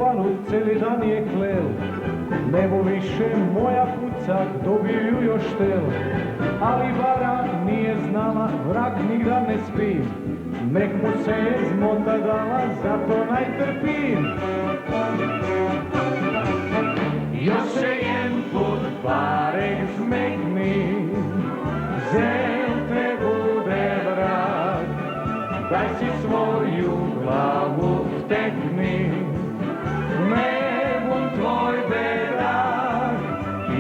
Jovanu celi dan je klel. Nebo više moja kucak, dobiju još tel. Ali Vara nije znala, vrak nigda ne spim. Nek mu se je zmota dala, zato najtrpim. Još se jen put barek zmekni, zel te bude vrat. Daj si svoju glavu vtekni, nebun tvoj bedak.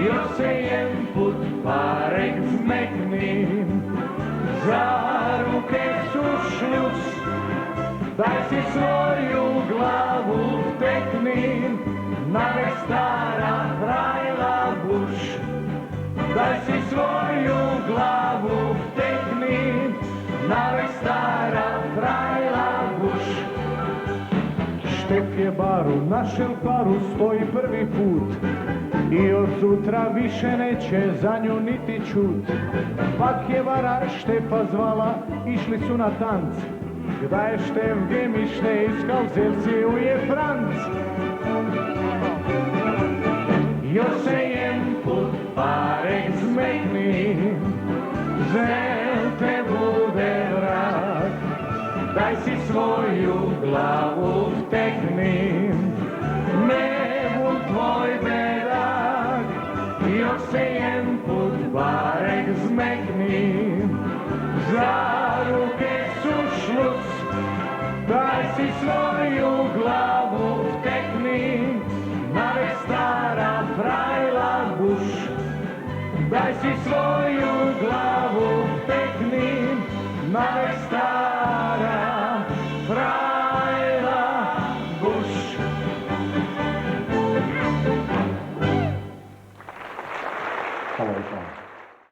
Još se jen put barek zmekni, za ruke su šljuc. Daj si svoju glavu vtekni, navek stara frajla buš. Daj si svoju glavu vtekni, navek stara frajla buš. Štef je baru, našel paru, stoji prvi put i od sutra više neće za nju niti čut. Pak je Vara Štefa zvala, išli su na tanc. Gda je Štef gemište iskal, zelciju je Franc. Još se jen put barek zmekni, zel te bude vrak. Daj si svoju glavu vtekni, nebun tvoj bedak. Još se jen put barek zmekni, za ruke su šluc. Daj si svoju